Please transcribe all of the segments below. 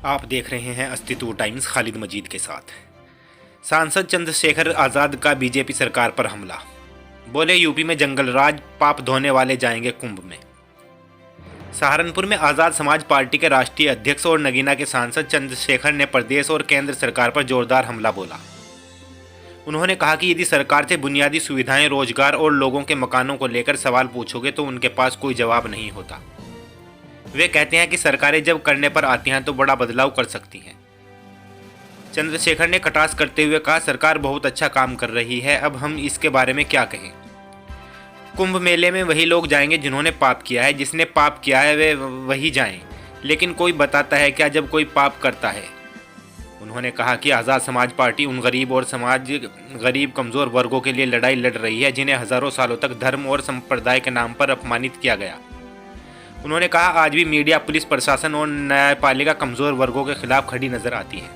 आप देख रहे हैं अस्तित्व टाइम्स खालिद मजीद के साथ। सांसद चंद्रशेखर आज़ाद का बीजेपी सरकार पर हमला। बोले यूपी में जंगल राज, पाप धोने वाले जाएंगे कुंभ में। सहारनपुर में आज़ाद समाज पार्टी के राष्ट्रीय अध्यक्ष और नगीना के सांसद चंद्रशेखर ने प्रदेश और केंद्र सरकार पर जोरदार हमला बोला। उन्होंने कहा कि यदि सरकार से बुनियादी सुविधाएं, रोजगार और लोगों के मकानों को लेकर सवाल पूछोगे तो उनके पास कोई जवाब नहीं होता। वे कहते हैं कि सरकारें जब करने पर आती हैं तो बड़ा बदलाव कर सकती हैं। चंद्रशेखर ने कटाक्ष करते हुए कहा, सरकार बहुत अच्छा काम कर रही है, अब हम इसके बारे में क्या कहें। कुंभ मेले में वही लोग जाएंगे जिन्होंने पाप किया है, जिसने पाप किया है वे वही जाएं, लेकिन कोई बताता है क्या जब कोई पाप करता है। उन्होंने कहा कि आज़ाद समाज पार्टी उन गरीब कमज़ोर वर्गों के लिए लड़ाई लड़ रही है जिन्हें हज़ारों सालों तक धर्म और संप्रदाय के नाम पर अपमानित किया गया। उन्होंने कहा, आज भी मीडिया, पुलिस प्रशासन और न्यायपालिका कमज़ोर वर्गों के खिलाफ खड़ी नज़र आती है।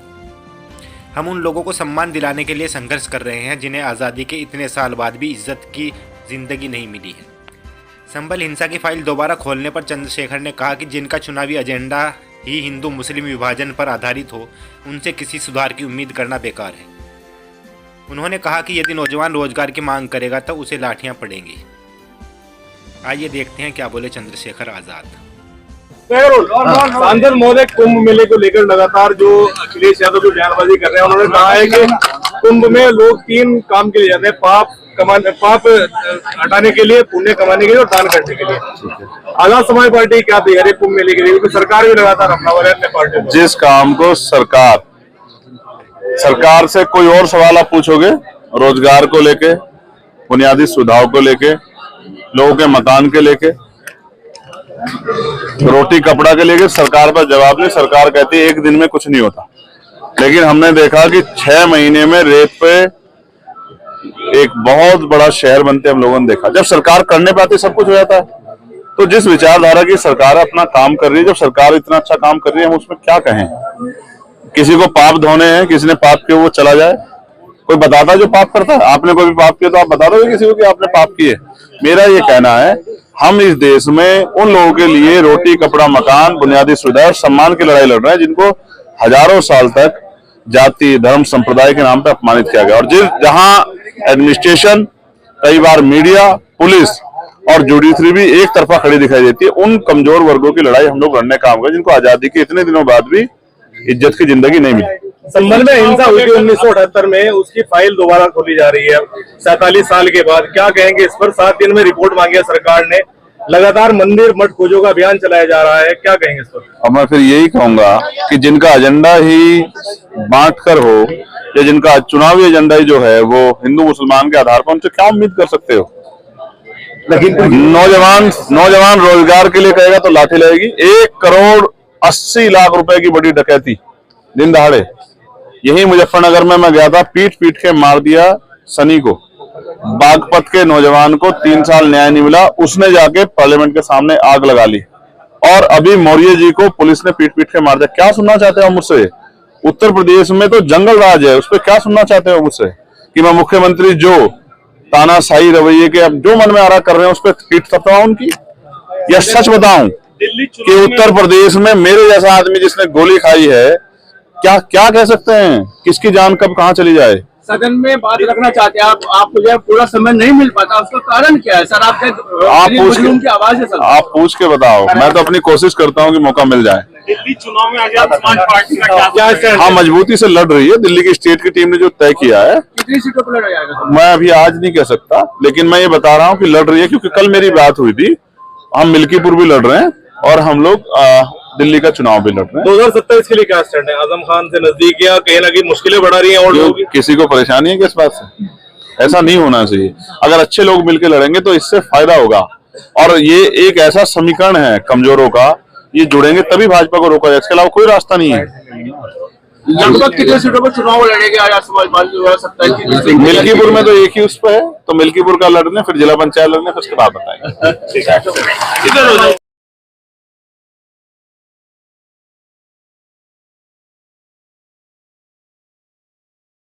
हम उन लोगों को सम्मान दिलाने के लिए संघर्ष कर रहे हैं जिन्हें आज़ादी के इतने साल बाद भी इज्जत की ज़िंदगी नहीं मिली है। संभल हिंसा की फाइल दोबारा खोलने पर चंद्रशेखर ने कहा कि जिनका चुनावी एजेंडा ही हिंदू मुस्लिम विभाजन पर आधारित हो, उनसे किसी सुधार की उम्मीद करना बेकार है। उन्होंने कहा कि यदि नौजवान रोजगार की मांग करेगा तो उसे लाठियां पड़ेंगी। आइए देखते हैं क्या बोले चंद्रशेखर आजाद। सांसद महोदय, कुंभ मेले को लेकर लगातार जो अखिलेश यादव जो बयानबाजी कर रहे हैं, उन्होंने कहा है कि कुंभ में लोग 3 काम के लिए जाते हैं, पाप हटाने के लिए, पुण्य कमाने के लिए और दान करने के लिए। आजाद समाज पार्टी क्या तैयारी कुंभ मेले के लिए, क्योंकि सरकार भी लगातार हमलावर है अपने पार्टी। जिस काम को सरकार से कोई और सवाल आप पूछोगे, रोजगार को लेके, बुनियादी सुविधाओं को लेके, लोगों के मकान के लेके, रोटी कपड़ा के लेके सरकार पर जवाब नहीं। सरकार कहती है 1 दिन में कुछ नहीं होता, लेकिन हमने देखा कि 6 महीने में रेत पे एक बहुत बड़ा शहर बनते हम लोगों ने देखा। जब सरकार करने पे आती सब कुछ हो जाता है। तो जिस विचारधारा की सरकार अपना काम कर रही है, जब सरकार इतना अच्छा काम कर रही है, हम उसमें क्या कहें। किसी को पाप धोने हैं, किसी ने पाप किया वो चला जाए। कोई बताता है जो पाप करता है, आपने कोई भी पाप किया तो आप बता दो किसी को कि आपने पाप किए। मेरा ये कहना है, हम इस देश में उन लोगों के लिए रोटी कपड़ा मकान बुनियादी सुविधा और सम्मान की लड़ाई लड़ रहे हैं जिनको हजारों साल तक जाति धर्म संप्रदाय के नाम पर अपमानित किया गया। और जहां एडमिनिस्ट्रेशन, कई बार मीडिया, पुलिस और जुडिशरी भी एक तरफा खड़ी दिखाई देती है, उन कमजोर वर्गों की लड़ाई हम लोग लड़ने का काम करें जिनको आजादी के इतने दिनों बाद भी इज्जत की जिंदगी नहीं मिली। संभल में हिंसा हुई थी 1978 में, उसकी फाइल दोबारा खोली जा रही है 47 साल के बाद। क्या कहेंगे इस पर? 7 दिन में रिपोर्ट मांगी है सरकार ने, लगातार मंदिर मठ खोजों का अभियान चलाया जा रहा है, क्या कहेंगे इस पर? और मैं फिर यही कहूंगा कि जिनका एजेंडा ही बांट कर हो, या जिनका चुनावी एजेंडा ही जो है वो हिंदू मुसलमान के आधार पर, उनसे क्या उम्मीद कर सकते हो। लेकिन नौजवान रोजगार के लिए कहेगा तो लाठी लगेगी। 1,80,00,000 रुपए की बड़ी डकैती दिन दहाड़े। यही मुजफ्फरनगर में मैं गया था, पीट के मार दिया सनी को। बागपत के नौजवान को 3 साल न्याय नहीं मिला, उसने जाके पार्लियामेंट के सामने आग लगा ली। और अभी मौर्य जी को पुलिस ने पीट के मार दिया। क्या सुनना चाहते हो मुझसे? उत्तर प्रदेश में तो जंगल राज है, उस पर क्या सुनना चाहते हो मुझसे कि मैं मुख्यमंत्री जो तानाशाही रवैये के अब जो मन में आ रहा कर रहे हैं उस पर पीट थपथपाऊं उनकी? या सच बताऊं कि उत्तर प्रदेश में मेरे जैसा आदमी जिसने गोली खाई है, क्या कह सकते हैं किसकी जान कब कहां चली जाए। सदन में बात रखना चाहते हैं आपको जो पूरा समय नहीं मिल पाता, उसका कारण क्या है सर? आप पूछ के बताओ। मैं तो अपनी कोशिश करता हूं कि मौका मिल जाए। दिल्ली चुनाव में आजाद समाज पार्टी का क्या? हाँ, मजबूती से लड़ रही है। दिल्ली की स्टेट की टीम ने जो तय किया है, कितनी सीटों पर लड़ा जाएगा? मैं अभी आज नहीं कह सकता, लेकिन मैं ये बता रहा हूँ कि लड़ रही है, क्योंकि कल मेरी बात हुई थी। हम मिल्कीपुर भी लड़ रहे हैं और हम लोग दिल्ली का चुनाव भी लड़ रहे हैं। 2027 के लिए क्या स्टैंड है? आजम खान से नजदीकियां कहीं ना कहीं मुश्किलें बढ़ा रही हैं और लोग, किसी को परेशानी है किस बात से? ऐसा नहीं होना चाहिए। अगर अच्छे लोग मिलकर लड़ेंगे तो इससे फायदा होगा। और ये एक ऐसा समीकरण है कमजोरों का, ये जुड़ेंगे तभी भाजपा को रोका जाए, इसके अलावा कोई रास्ता नहीं है। लगभग कितने सीटों पर चुनाव लड़ेंगे आजाद समाज पार्टी? मिल्कीपुर में तो एक ही उस पर है, तो मिल्कीपुर का लड़ने, फिर जिला पंचायत लड़ने, फिर उसके बाद बताएंगे।